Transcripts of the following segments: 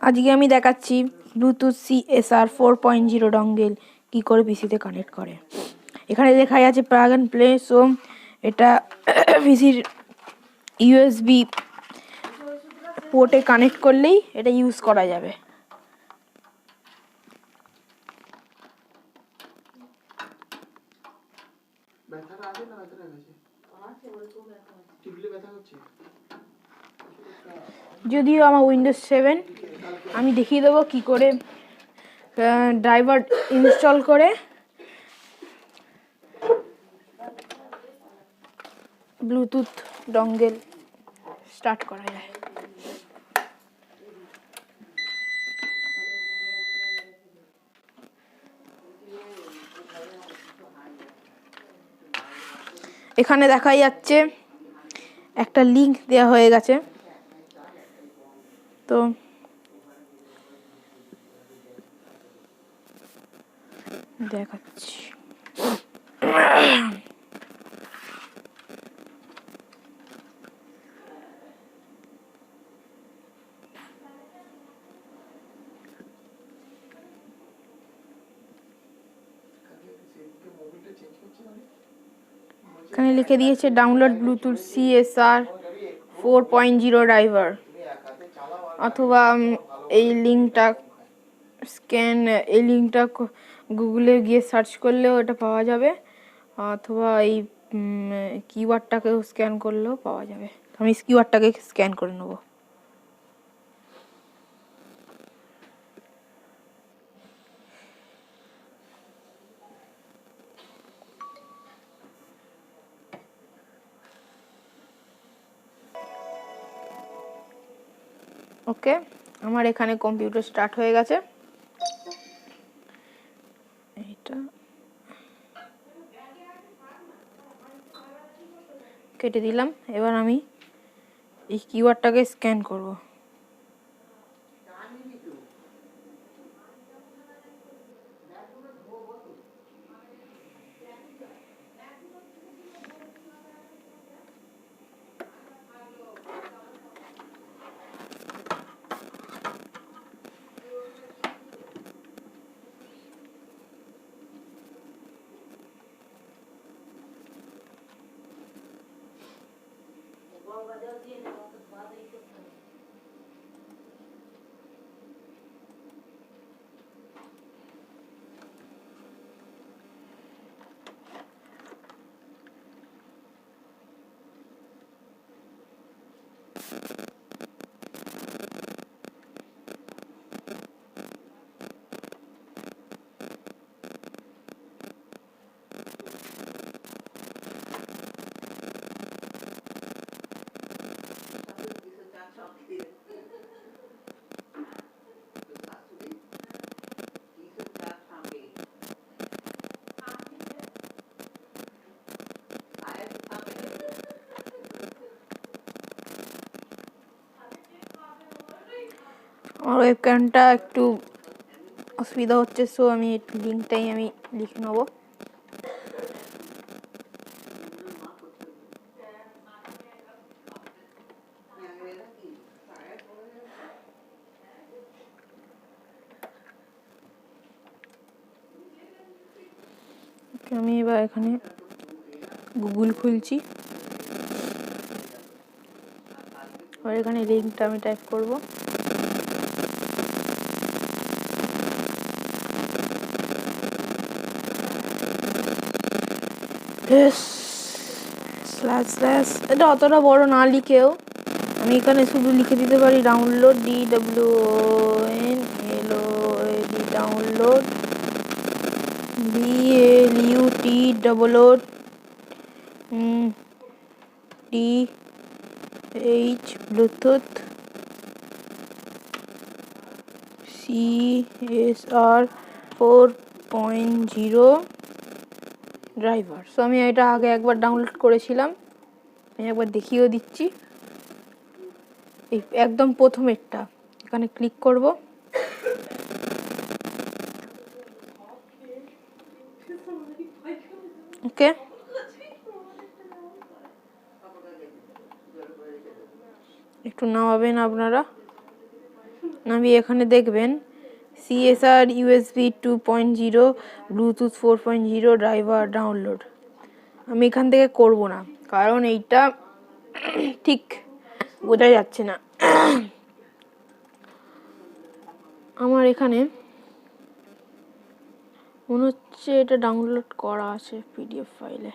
আজকে আমি দেখাচ্ছি ব্লুটুথ CSR 4.0 ডঙ্গেল কি করে পিসিতে কানেক্ট করে। এখানে লেখাই আছে প্লাগ অ্যান্ড প্লে। সো এটা পিসির USB পোর্টে কানেক্ট করলেই এটা ইউজ করা যাবে। যদিও আমার উইন্ডোজ 7, আমি দেখিয়ে দেবো কি করে ড্রাইভার ইনস্টল করে ব্লুটুথ ডঙ্গেল স্টার্ট করা যায়। এখানে দেখা যাচ্ছে একটা লিংক দেওয়া হয়ে গেছে, তো দেখাচ্ছি। এখানে লিখে দিয়েছে ডাউনলোড ব্লুটুথ CSR 4.0 ড্রাইভার, অথবা এই লিঙ্কটা গুগলে গিয়ে সার্চ করলেও এটা পাওয়া যাবে, অথবা এই কিওয়ার্ডটাকেও স্ক্যান করলেও পাওয়া যাবে। আমি কিওয়ার্ডটাকে স্ক্যান করে নেব। ওকে, আমার এখানে কম্পিউটার স্টার্ট হয়ে গেছে। এটা কেটে দিলাম। এবার আমি এই কিওয়ার্ডটাকে স্ক্যান করব। আমার ওয়েবক্যামটা একটু অসুবিধা হচ্ছে, সো আমি লিঙ্কটাই আমি লিখে নেব। আমি এবার এখানে গুগল খুলছি, আর এখানে লিঙ্কটা আমি টাইপ করব। এটা অতটা বড় না লিখেও আমি এখানে শুধু লিখে দিতে পারি download DWONLOAD download BLUTOOD Bluetooth CSR 4.0 driver. So আমি এটা আগে একবার ডাউনলোড করেছিলাম, আমি একবার দেখিয়েও দিচ্ছি। এই একদম প্রথমেরটা এখানে ক্লিক করব। ওকে, একটু নামাবেন আপনারা। আমি এখানে দেখবেন CSR USB 2.0 Bluetooth 4.0 driver download. আমি এখান থেকে করব না, কারণ এইটা ঠিক বোঝা যাচ্ছে না। আমার এখানে মনে হচ্ছে এটা ডাউনলোড করা আছে PDF ফাইলে,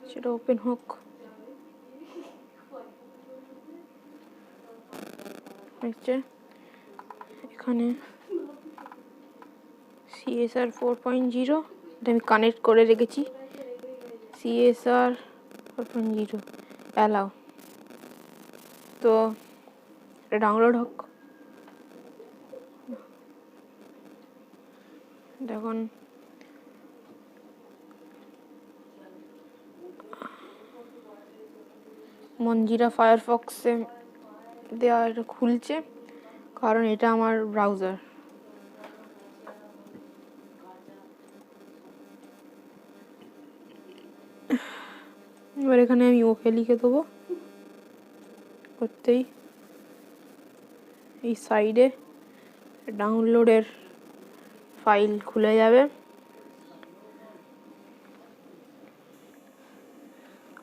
সেটা ওপেন হোক। এখানে CSR 4.0 এটা আমি কানেক্ট করে রেখেছি। CSR 4.0 অ্যালাউ, তো এটা ডাউনলোড হোক। দেখুন মঞ্জিরা ফায়ারফক্সে দেওয়া এটা খুলছে, কারণ এটা আমার ব্রাউজার। এবার এখানে আমি ওকে লিখে দেবো। করতেই এই সাইডে ডাউনলোডের ফাইল খুলে যাবে।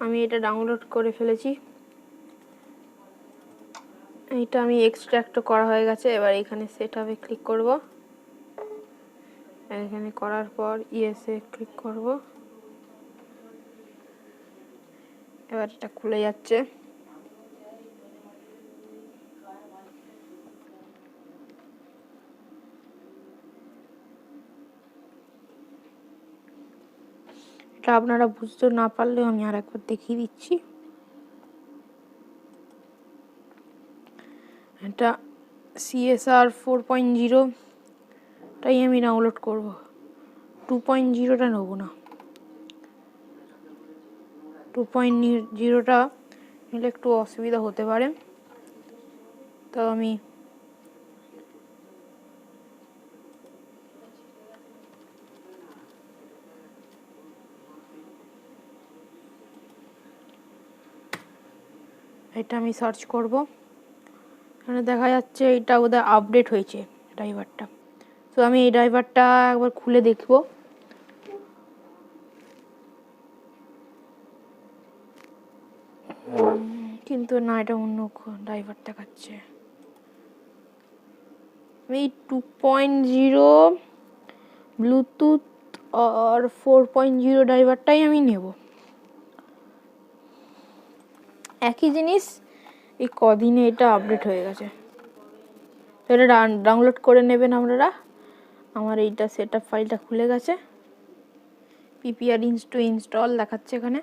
আমি এটা ডাউনলোড করে ফেলেছি, এইটা আমি এক্সট্রাক্ট করা হয়ে গেছে। এবার এখানে সেট আপে ক্লিক করব, এখানে করার পর ইয়েসে ক্লিক করব। এবার এটা খুলে যাচ্ছে। এটা আপনারা বুঝতে না পারলেও আমি আর একবার দেখিয়ে দিচ্ছি। এটা CSR 4.0 টাই আমি ডাউনলোড করব, 2.0টা নেব না। 2.0টা নিলে একটু অসুবিধা হতে পারে, তো আমি এটা সার্চ করব। এখানে দেখা যাচ্ছে এটা বোধহয় আপডেট হয়েছে ড্রাইভারটা, তো আমি এই ড্রাইভারটা একবার খুলে দেখব। কিন্তু না, এটা অন্য ড্রাইভার দেখাচ্ছে। আমি 2.0 ব্লুটুথ আর 4.0 ড্রাইভারটাই আমি নেব। একই জিনিস, এই কদিনে এটা আপডেট হয়ে গেছে, এটা ডাউনলোড করে নেবেন আপনারা। আমার এইটা সেটআপ ফাইলটা খুলে গেছে, PPR টু ইনস্টল দেখাচ্ছে এখানে।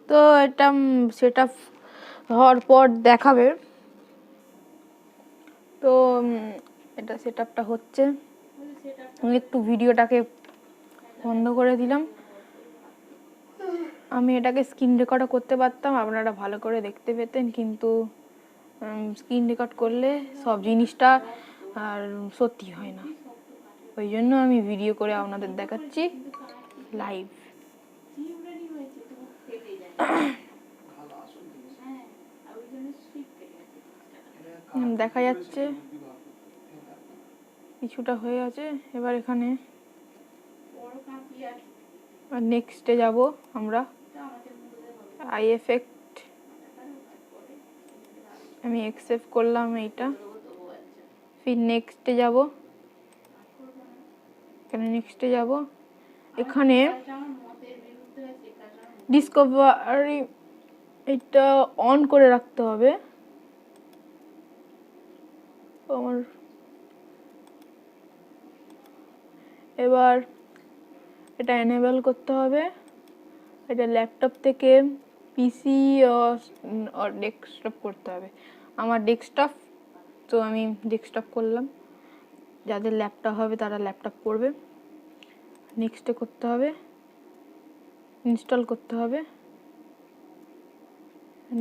তো এটা সেটআপ হওয়ার পর দেখাবে। তো এটা সেটআপটা হচ্ছে, আমি একটু ভিডিওটাকে বন্ধ করে দিলাম। আমি এটাকে স্ক্রিন রেকর্ডও করতে পারতাম, আপনারা ভালো করে দেখতে পেতেন, কিন্তু স্ক্রিন রেকর্ড করলে সব জিনিসটা আর সত্যি হয় না, ওই জন্য আমি ভিডিও করে আপনাদের দেখাচ্ছি লাইভ। দেখা যাচ্ছে কিছুটা হয়ে আছে। এবার এখানে নেক্সটে যাব আমরা। আই এফেক্ট আমি অ্যাকসেপ্ট করলাম এইটা, ফির নেক্সটে যাব। এখানে নেক্সটে যাব, এখানে ডিসকভারি এটা অন করে রাখতে হবে। আমার এবার এটা এনেবল করতে হবে। এটা ল্যাপটপ থেকে পিসি আর ডেস্কটপ করতে হবে। আমার ডেস্কটপ, তো আমি ডেস্কটপ করলাম। যাদের ল্যাপটপ হবে তারা ল্যাপটপ করবে। নেক্সটে করতে হবে, ইনস্টল করতে হবে,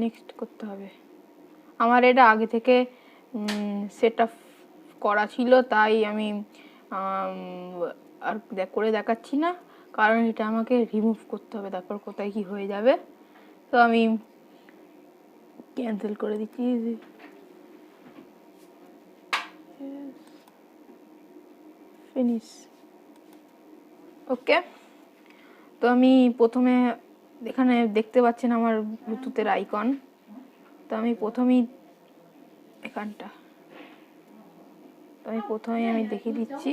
নেক্সট করতে হবে। আমার এটা আগে থেকে সেটআপ করা ছিল, তাই আমি আর করে দেখাচ্ছি না। কারণ এটা আমাকে রিমুভ করতে হবে, তারপর কোথায় কি হয়ে যাবে। তো আমি ক্যান্সেল করে দিচ্ছি। ফিনিশ। ওকে, তো আমি প্রথমে এখানে দেখতে পাচ্ছেন আমার ব্লুটুথের আইকন। তো আমি প্রথমেই এখানটা আমি দেখিয়ে দিচ্ছি।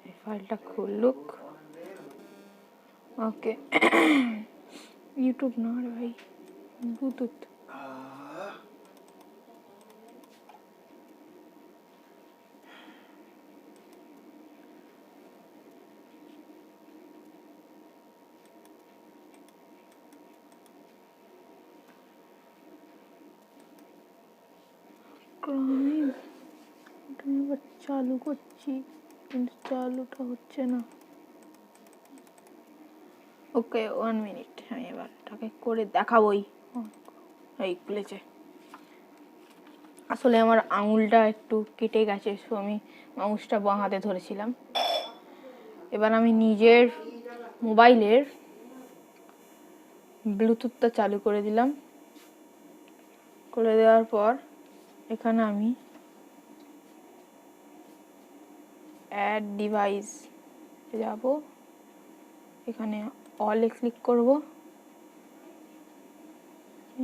এই ফাইলটা খুলুক। ওকে, ইউটিউব না রে ভাই, ব্লুটুথ। এবার চালু করছি কিন্তু চালুটা হচ্ছে না। ওকে, 1 মিনিট, আমি এবার এটাকে করে দেখাবোই। এই খুলেছে। আসলে আমার আঙুলটা একটু কেটে গেছে, সো আমি মাউসটা বাঁ হাতে ধরেছিলাম। এবার আমি নিজের মোবাইলের ব্লুটুথটা চালু করে দিলাম। করে দেওয়ার পর এখানে আমি অ্যাড ডিভাইস যাব, এখানে অলে ক্লিক করব।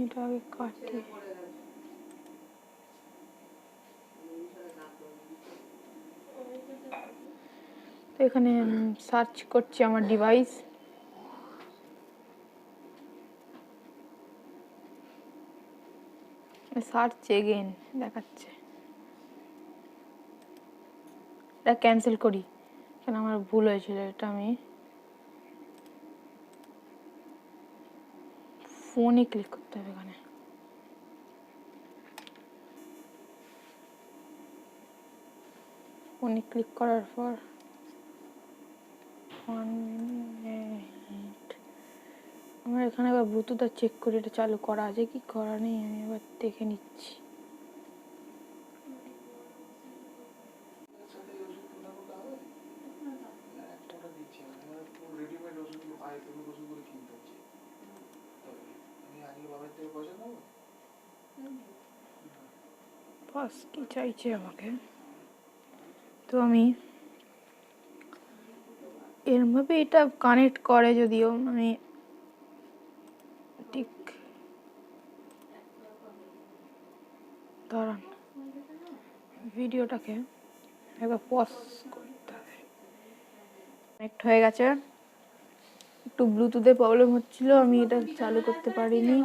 এটা আগে কাটি। তো এখানে সার্চ করছি আমার ডিভাইস। সার্চ এগেন দেখাচ্ছে। এটা ক্যান্সেল করি, কেন আমার ভুল হয়েছিল। এটা আমি ফোনে ক্লিক করতে হবে। এখানে ফোনে ক্লিক করার পর 1 মিনিট, আমার এখানে এবার ব্লুটুথটা চেক করি এটা চালু করা আছে কি করা নেই, আমি এবার দেখে নিচ্ছি। বাস কি চাইছে আমাকে, তো আমি এরমভাবে এটা কানেক্ট করে, যদিও আমি ঠিক দাঁড়ান ভিডিওটাকে একবার পজ করতে হবে। কানেক্ট হয়ে গেছে। একটু ব্লুটুথে প্রবলেম হচ্ছিল, আমি এটা চালু করতে পারিনি।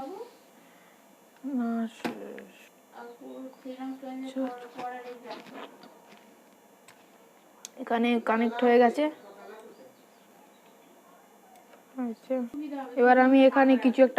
এখানে কানেক্ট হয়ে গেছে। আচ্ছা, এবার আমি এখানে কিছু একটা